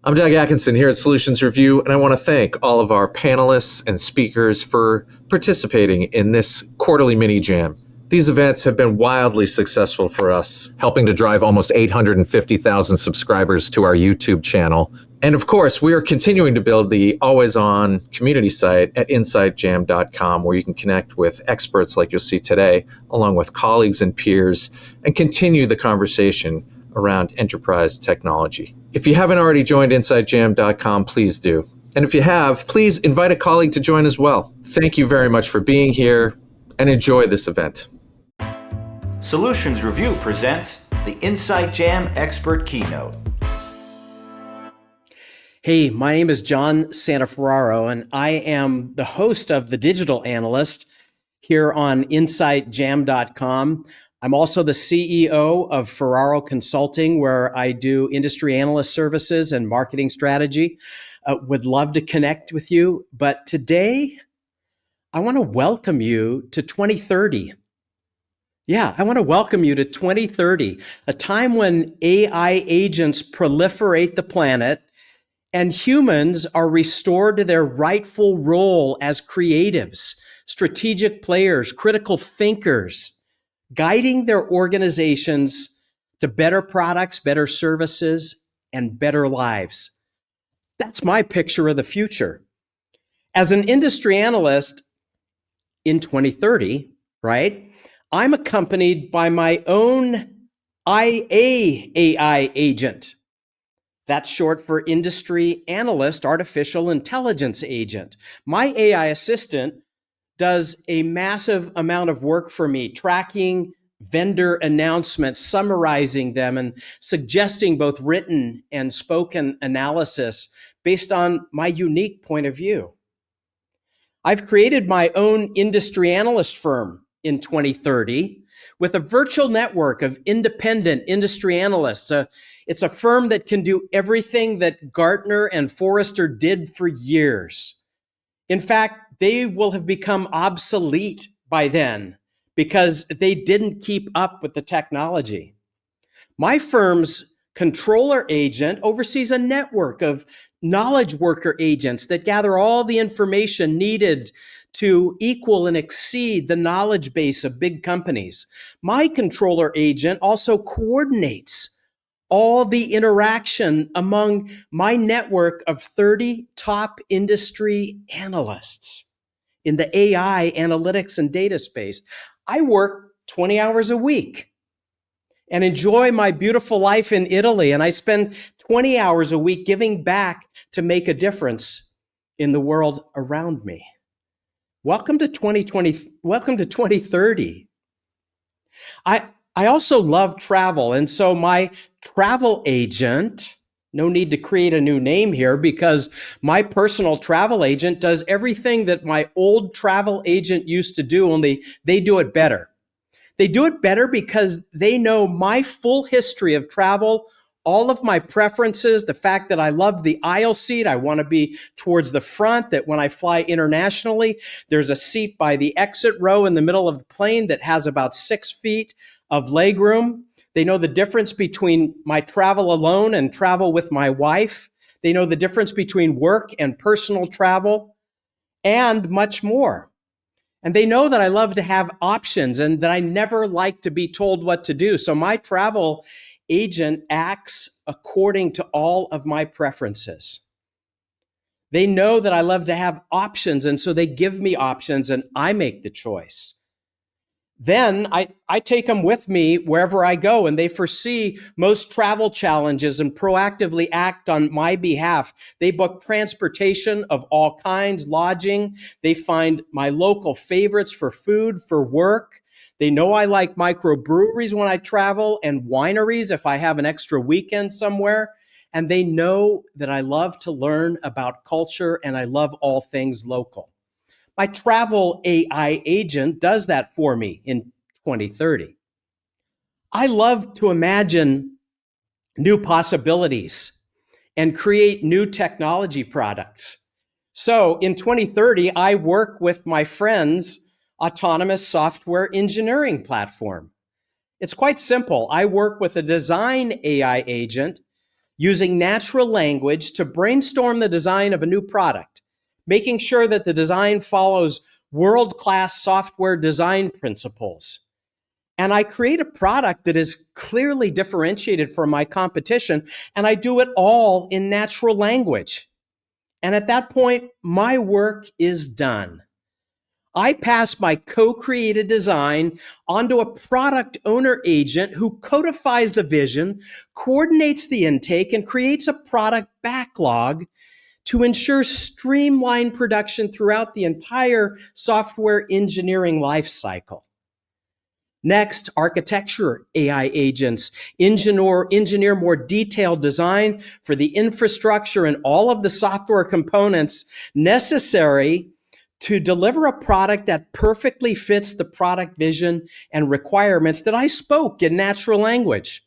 I'm Doug Atkinson here at Solutions Review, and I want to thank all of our panelists and speakers for participating in this quarterly mini jam. These events have been wildly successful for us, helping to drive almost 850,000 subscribers to our YouTube channel. And of course, we are continuing to build the always-on community site at InsideJam.com, where you can connect with experts like you'll see today, along with colleagues and peers, and continue the conversation around enterprise technology. If you haven't already joined InsideJam.com, please do. And if you have, please invite a colleague to join as well. Thank you very much for being here, and enjoy this event. Solutions Review presents the Inside Jam Expert Keynote. Hey, my name is John Santaferraro, and I am the host of the Digital Analyst here on InsideJam.com. I'm also the CEO of Ferraro Consulting, where I do industry analyst services and marketing strategy. Would love to connect with you, but today I want to welcome you to 2030. Yeah, I want to welcome you to 2030, a time when AI agents proliferate the planet and humans are restored to their rightful role as creatives, strategic players, critical thinkers, guiding their organizations to better products, better services, and better lives. That's my picture of the future. As an industry analyst in 2030, right, I'm accompanied by my own AI agent. That's short for Industry Analyst Artificial Intelligence Agent. My AI assistant does a massive amount of work for me, tracking vendor announcements, summarizing them, and suggesting both written and spoken analysis based on my unique point of view. I've created my own industry analyst firm in 2030 with a virtual network of independent industry analysts. It's a firm that can do everything that Gartner and Forrester did for years. In fact, they will have become obsolete by then because they didn't keep up with the technology. My firm's controller agent oversees a network of knowledge worker agents that gather all the information needed to equal and exceed the knowledge base of big companies. My controller agent also coordinates all the interaction among my network of 30 top industry analysts in the AI analytics and data space. I work 20 hours a week and enjoy my beautiful life in Italy. And I spend 20 hours a week giving back to make a difference in the world around me. Welcome to 2020. Welcome to 2030. I also love travel. And so my travel agent, no need to create a new name here because my personal travel agent does everything that my old travel agent used to do, only they do it better. They do it better because they know my full history of travel, all of my preferences, the fact that I love the aisle seat, I want to be towards the front, that when I fly internationally, there's a seat by the exit row in the middle of the plane that has about 6 feet of legroom. They know the difference between my travel alone and travel with my wife. They know the difference between work and personal travel and much more. And they know that I love to have options and that I never like to be told what to do. So my travel agent acts according to all of my preferences. They know that I love to have options, and so they give me options and I make the choice. Then I take them with me wherever I go, and they foresee most travel challenges and proactively act on my behalf. They book transportation of all kinds, lodging. They find my local favorites for food, for work. They know I like microbreweries when I travel and wineries if I have an extra weekend somewhere. And they know that I love to learn about culture and I love all things local. My travel AI agent does that for me in 2030. I love to imagine new possibilities and create new technology products. So in 2030, I work with my friend's autonomous software engineering platform. It's quite simple. I work with a design AI agent using natural language to brainstorm the design of a new product, making sure that the design follows world-class software design principles. And I create a product that is clearly differentiated from my competition, and I do it all in natural language. And at that point, my work is done. I pass my co-created design onto a product owner agent who codifies the vision, coordinates the intake, and creates a product backlog to ensure streamlined production throughout the entire software engineering lifecycle. Next, architecture AI agents engineer more detailed design for the infrastructure and all of the software components necessary to deliver a product that perfectly fits the product vision and requirements that I spoke in natural language.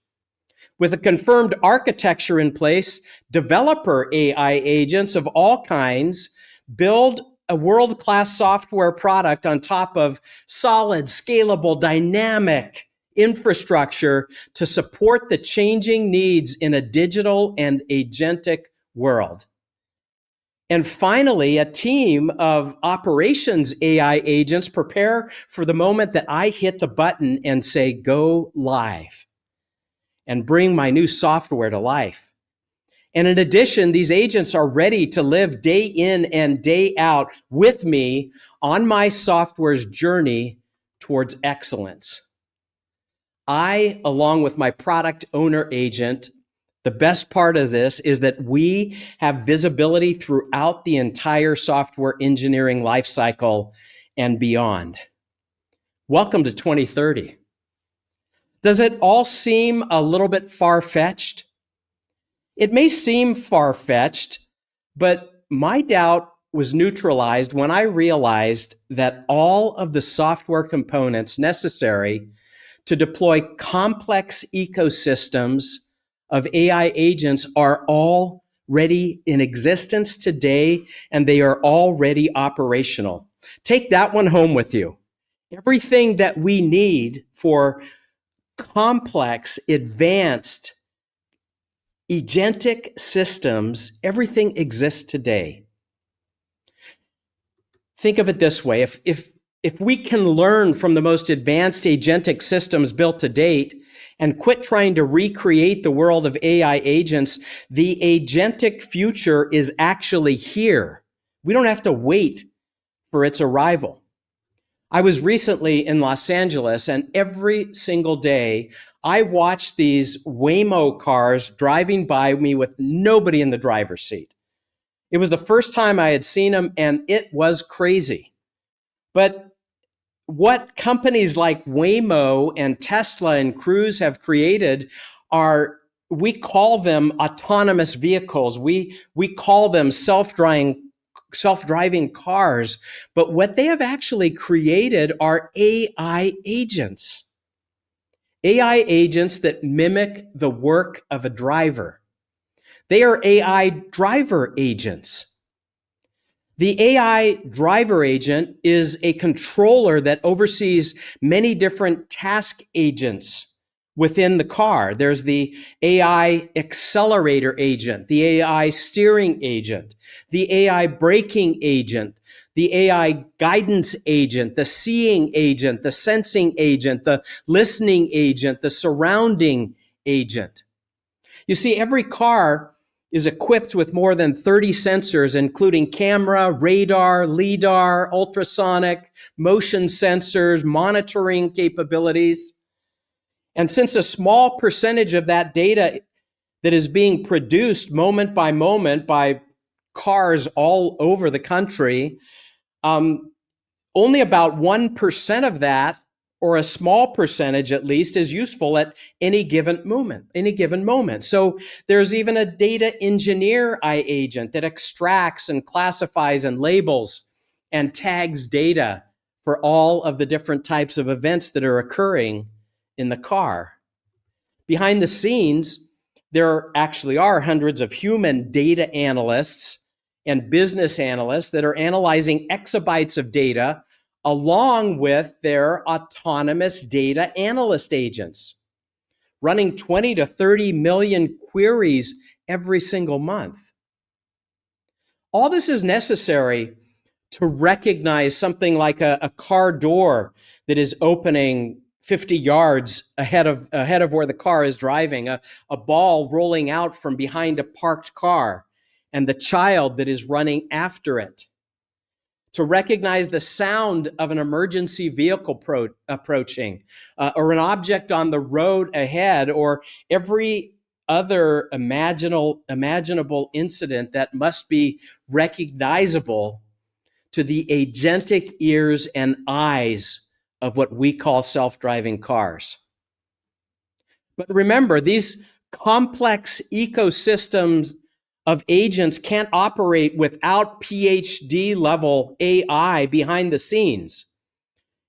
With a confirmed architecture in place, developer AI agents of all kinds build a world-class software product on top of solid, scalable, dynamic infrastructure to support the changing needs in a digital and agentic world. And finally, a team of operations AI agents prepare for the moment that I hit the button and say, go live, and bring my new software to life. And in addition, these agents are ready to live day in and day out with me on my software's journey towards excellence. I, along with my product owner agent, the best part of this is that we have visibility throughout the entire software engineering lifecycle and beyond. Welcome to 2030. Does it all seem a little bit far-fetched? It may seem far-fetched, but my doubt was neutralized when I realized that all of the software components necessary to deploy complex ecosystems of AI agents are already in existence today, and they are already operational. Take that one home with you. Everything that we need for complex, advanced, agentic systems, everything exists today. Think of it this way. If we can learn from the most advanced agentic systems built to date and quit trying to recreate the world of AI agents, the agentic future is actually here. We don't have to wait for its arrival. I was recently in Los Angeles, and every single day I watched these Waymo cars driving by me with nobody in the driver's seat. It was the first time I had seen them, and it was crazy. But what companies like Waymo and Tesla and Cruise have created are, we call them autonomous vehicles. We call them self-driving cars. But what they have actually created are AI agents. AI agents that mimic the work of a driver. They are AI driver agents. The AI driver agent is a controller that oversees many different task agents within the car. There's the AI accelerator agent, the AI steering agent, the AI braking agent, the AI guidance agent, the seeing agent, the sensing agent, the listening agent, the surrounding agent. You see, every car is equipped with more than 30 sensors, including camera, radar, LIDAR, ultrasonic, motion sensors, monitoring capabilities. And since a small percentage of that data that is being produced moment by cars all over the country, only about 1% of that, or a small percentage at least, is useful at any given moment. So there's even a data engineer AI agent that extracts and classifies and labels and tags data for all of the different types of events that are occurring in the car. Behind the scenes, there actually are hundreds of human data analysts and business analysts that are analyzing exabytes of data along with their autonomous data analyst agents, running 20 to 30 million queries every single month. All this is necessary to recognize something like a car door that is opening 50 yards ahead of where the car is driving, a ball rolling out from behind a parked car, and the child that is running after it. To recognize the sound of an emergency vehicle approaching, or an object on the road ahead, or every other imaginable incident that must be recognizable to the agentic ears and eyes of what we call self-driving cars. But remember, these complex ecosystems of agents can't operate without PhD level AI behind the scenes.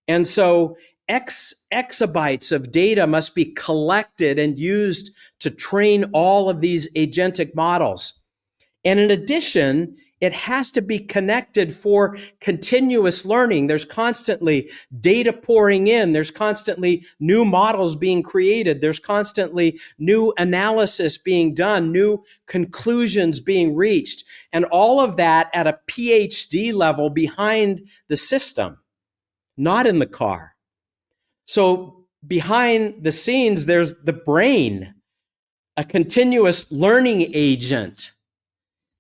And so exabytes of data must be collected and used to train all of these agentic models. And in addition, it has to be connected for continuous learning. There's constantly data pouring in. There's constantly new models being created. There's constantly new analysis being done, new conclusions being reached, and all of that at a PhD level behind the system, not in the car. So behind the scenes, there's the brain, a continuous learning agent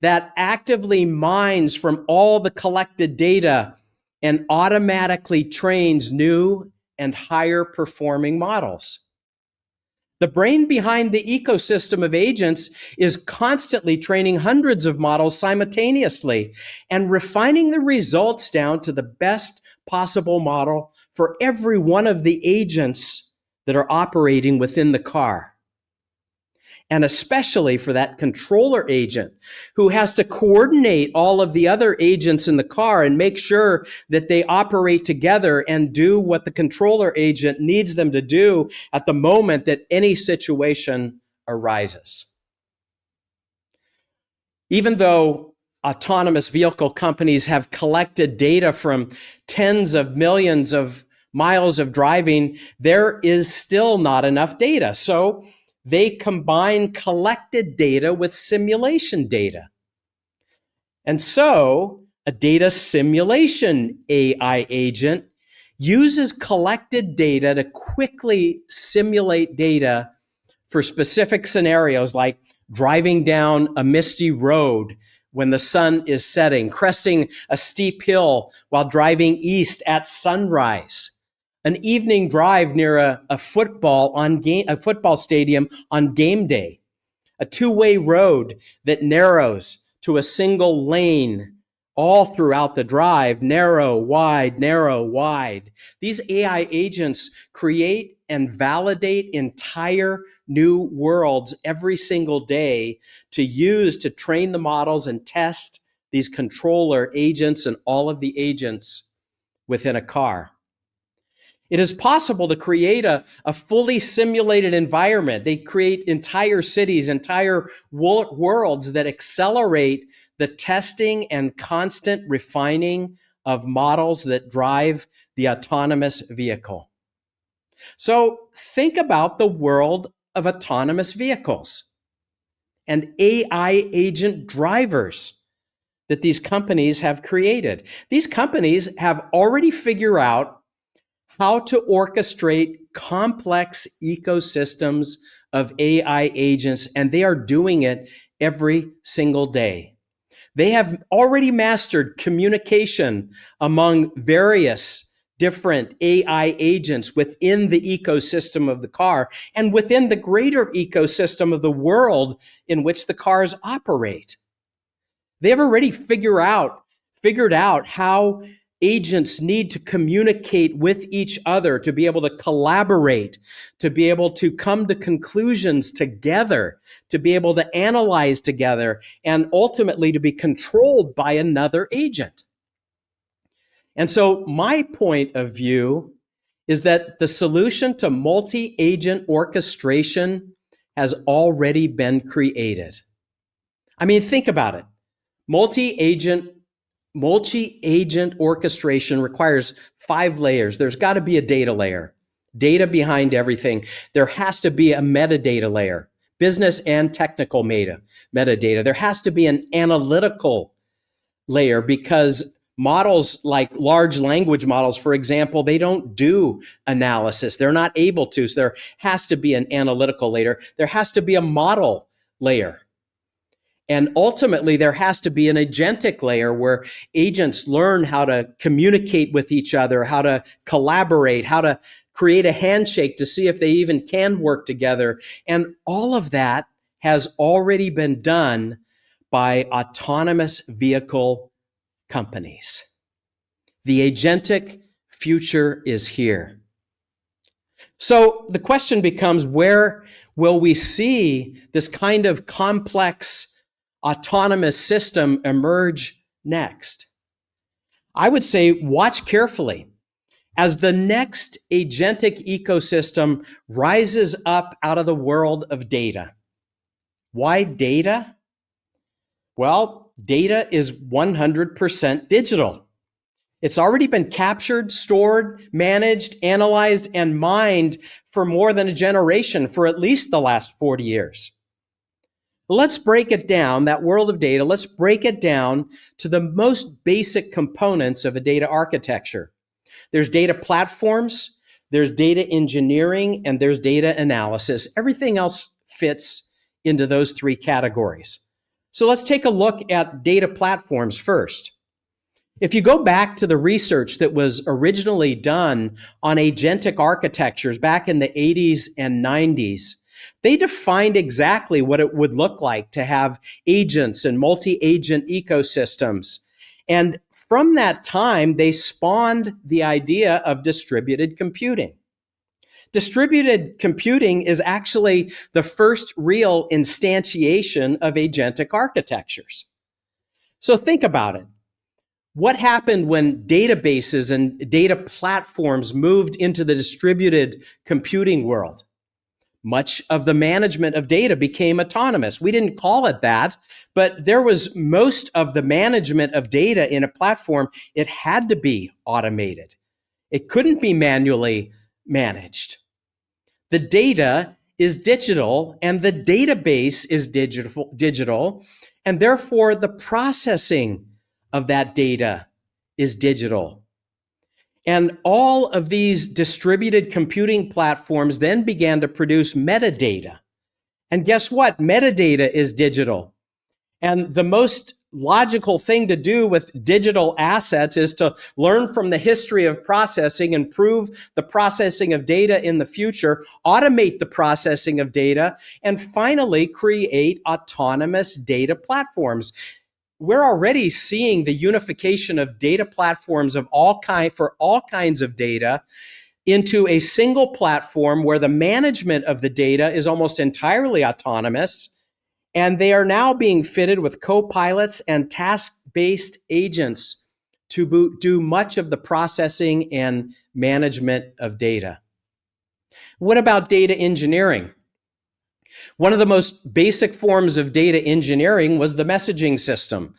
that actively mines from all the collected data and automatically trains new and higher performing models. The brain behind the ecosystem of agents is constantly training hundreds of models simultaneously and refining the results down to the best possible model for every one of the agents that are operating within the car. And especially for that controller agent who has to coordinate all of the other agents in the car and make sure that they operate together and do what the controller agent needs them to do at the moment that any situation arises. Even though autonomous vehicle companies have collected data from tens of millions of miles of driving, there is still not enough data. So they combine collected data with simulation data. And so a data simulation AI agent uses collected data to quickly simulate data for specific scenarios like driving down a misty road when the sun is setting, cresting a steep hill while driving east at sunrise, an evening drive near a football stadium on game day, a two-way road that narrows to a single lane all throughout the drive, narrow, wide, narrow, wide. These AI agents create and validate entire new worlds every single day to use to train the models and test these controller agents and all of the agents within a car. It is possible to create a fully simulated environment. They create entire cities, entire worlds that accelerate the testing and constant refining of models that drive the autonomous vehicle. So think about the world of autonomous vehicles and AI agent drivers that these companies have created. These companies have already figured out how to orchestrate complex ecosystems of AI agents, and they are doing it every single day. They have already mastered communication among various different AI agents within the ecosystem of the car and within the greater ecosystem of the world in which the cars operate. They have already figured out how agents need to communicate with each other, to be able to collaborate, to be able to come to conclusions together, to be able to analyze together, and ultimately to be controlled by another agent. And so my point of view is that the solution to multi-agent orchestration has already been created. I mean, think about it. Multi-agent orchestration requires 5 layers. There's got to be a data layer, data behind everything. There has to be a metadata layer business and technical metadata. There has to be an analytical layer because models like large language models, for example, they don't do analysis. They're not able to. So there has to be an analytical layer. There has to be a model layer. And ultimately, there has to be an agentic layer where agents learn how to communicate with each other, how to collaborate, how to create a handshake to see if they even can work together. And all of that has already been done by autonomous vehicle companies. The agentic future is here. So the question becomes, where will we see this kind of complex autonomous system emerge next? I would say watch carefully as the next agentic ecosystem rises up out of the world of data. Why data? Well, data is 100% digital. It's already been captured, stored, managed, analyzed, and mined for more than a generation, for at least the last 40 years. Let's break it down, that world of data, let's break it down to the most basic components of a data architecture. There's data platforms, there's data engineering, and there's data analysis. Everything else fits into those three categories. So let's take a look at data platforms first. If you go back to the research that was originally done on agentic architectures back in the 80s and 90s, they defined exactly what it would look like to have agents and multi-agent ecosystems. And from that time, they spawned the idea of distributed computing. Distributed computing is actually the first real instantiation of agentic architectures. So think about it. What happened when databases and data platforms moved into the distributed computing world? Much of the management of data became autonomous. We didn't call it that, but there was most of the management of data in a platform. It had to be automated. It couldn't be manually managed. The data is digital and the database is digital, and therefore the processing of that data is digital. And all of these distributed computing platforms then began to produce metadata. And guess what? Metadata is digital. And the most logical thing to do with digital assets is to learn from the history of processing, improve the processing of data in the future, automate the processing of data, and finally create autonomous data platforms. We're already seeing the unification of data platforms of for all kinds of data into a single platform where the management of the data is almost entirely autonomous. And they are now being fitted with co-pilots and task-based agents to do much of the processing and management of data. What about data engineering? One of the most basic forms of data engineering was the messaging system.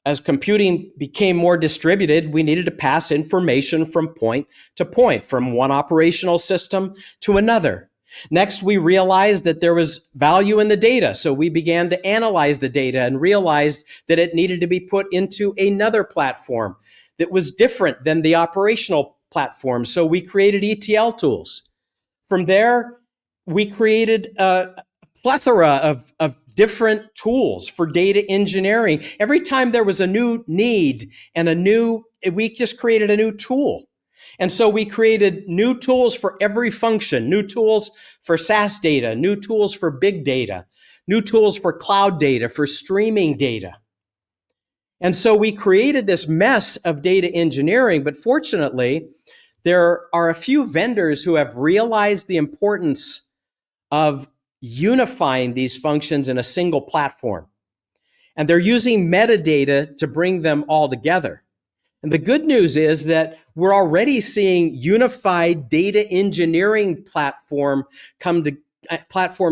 As computing became more distributed, we needed to pass information from point to point, from one operational system to another. Next, we realized that there was value in the data, so we began to analyze the data and realized that it needed to be put into another platform that was different than the operational platform, so we created ETL tools. From there, we created a plethora of different tools for data engineering. Every time there was a new need and we just created a new tool. And so we created new tools for every function, new tools for SaaS data, new tools for big data, new tools for cloud data, for streaming data. And so we created this mess of data engineering, but fortunately, there are a few vendors who have realized the importance of unifying these functions in a single platform. And they're using metadata to bring them all together. And the good news is that we're already seeing unified data engineering platforms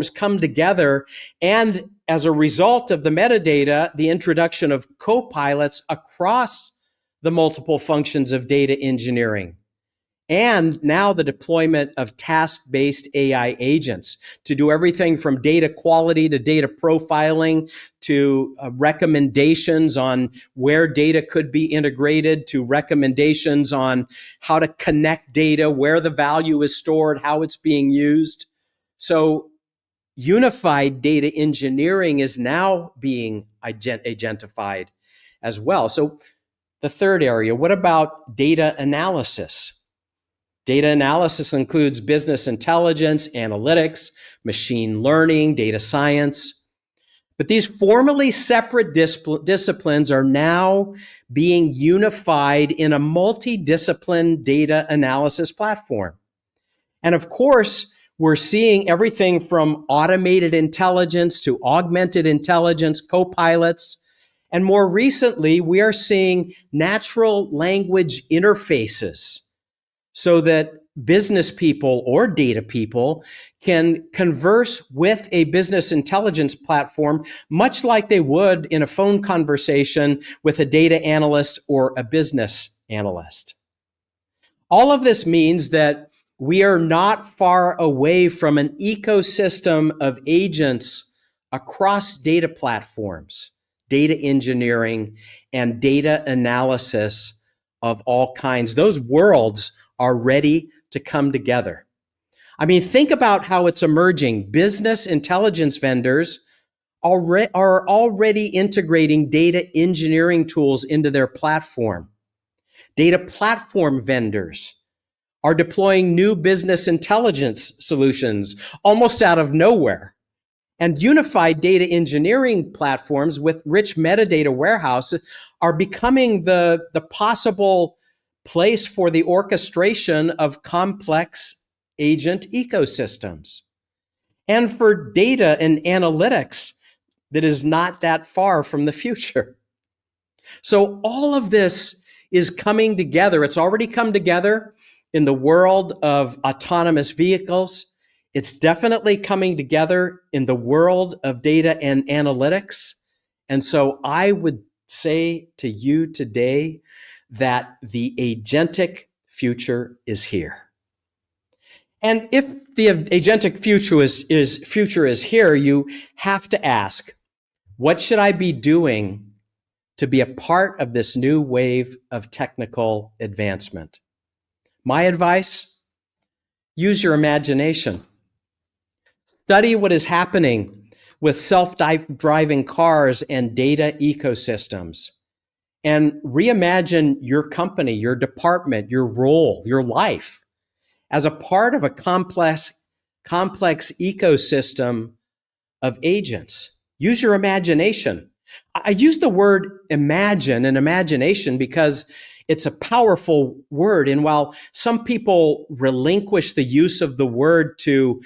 come together. And as a result of the metadata, the introduction of co-pilots across the multiple functions of data engineering. And now the deployment of task-based AI agents to do everything from data quality to data profiling to recommendations on where data could be integrated, to recommendations on how to connect data, where the value is stored, how it's being used. So unified data engineering is now being agentified as well. So the third area, what about data analysis? Data analysis includes business intelligence, analytics, machine learning, data science. But these formerly separate disciplines are now being unified in a multidiscipline data analysis platform. And of course, we're seeing everything from automated intelligence to augmented intelligence, co-pilots. And more recently, we are seeing natural language interfaces so that business people or data people can converse with a business intelligence platform, much like they would in a phone conversation with a data analyst or a business analyst. All of this means that we are not far away from an ecosystem of agents across data platforms, data engineering, and data analysis of all kinds. Those worlds are ready to come together. I mean, think about how it's emerging. Business intelligence vendors are already integrating data engineering tools into their platform. Data platform vendors are deploying new business intelligence solutions almost out of nowhere. And unified data engineering platforms with rich metadata warehouses are becoming the possible place for the orchestration of complex agent ecosystems. And for data and analytics that is not that far from the future. So all of this is coming together. It's already come together in the world of autonomous vehicles. It's definitely coming together in the world of data and analytics. And so I would say to you today that the agentic future is here. And if the agentic future is here, you have to ask, what should I be doing to be a part of this new wave of technical advancement? My advice, use your imagination. Study what is happening with self-driving cars and data ecosystems, and reimagine your company, your department, your role, your life as a part of a complex ecosystem of agents. Use your imagination. I use the word imagine and imagination because it's a powerful word. And while some people relinquish the use of the word to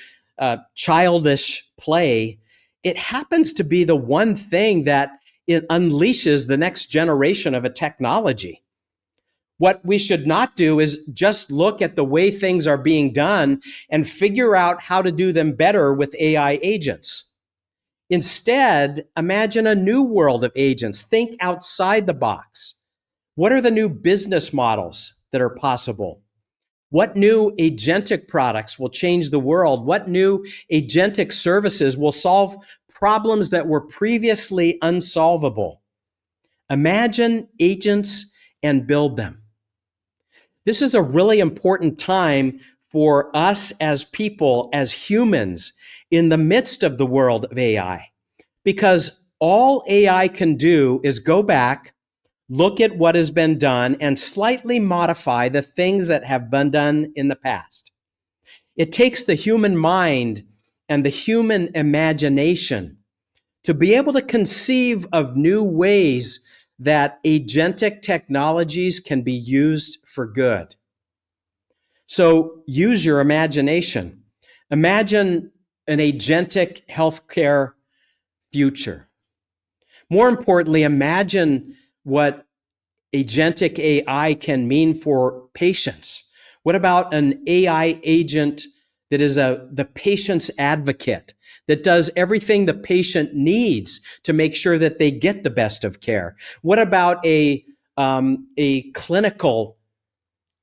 childish play, it happens to be the one thing that it unleashes the next generation of a technology. What we should not do is just look at the way things are being done and figure out how to do them better with AI agents. Instead, imagine a new world of agents. Think outside the box. What are the new business models that are possible? What new agentic products will change the world? What new agentic services will solve problems that were previously unsolvable? Imagine agents and build them. This is a really important time for us as people, as humans, in the midst of the world of AI, because all AI can do is go back, look at what has been done, and slightly modify the things that have been done in the past. It takes the human mind and the human imagination to be able to conceive of new ways that agentic technologies can be used for good. So use your imagination. Imagine an agentic healthcare future. More importantly, imagine what agentic AI can mean for patients. What about an AI agent that is the patient's advocate, that does everything the patient needs to make sure that they get the best of care? What about a clinical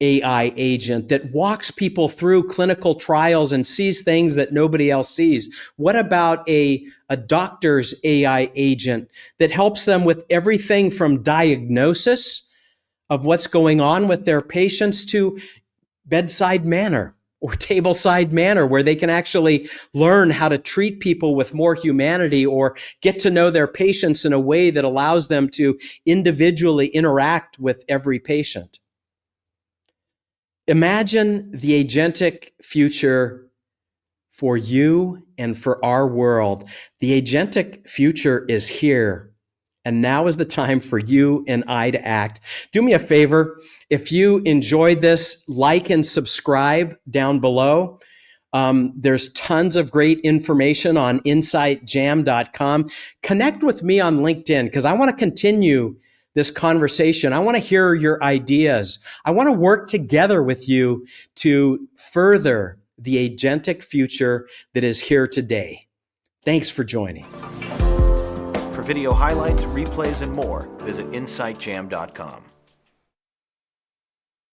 AI agent that walks people through clinical trials and sees things that nobody else sees? What about a doctor's AI agent that helps them with everything from diagnosis of what's going on with their patients to bedside manner or tableside manner, where they can actually learn how to treat people with more humanity or get to know their patients in a way that allows them to individually interact with every patient? Imagine the agentic future for you and for our world. The agentic future is here. And now is the time for you and I to act. Do me a favor. If you enjoyed this, like and subscribe down below. There's tons of great information on insightjam.com. Connect with me on LinkedIn because I want to continue this conversation. I want to hear your ideas. I want to work together with you to further the agentic future that is here today. Thanks for joining. For video highlights, replays, and more, visit insightjam.com.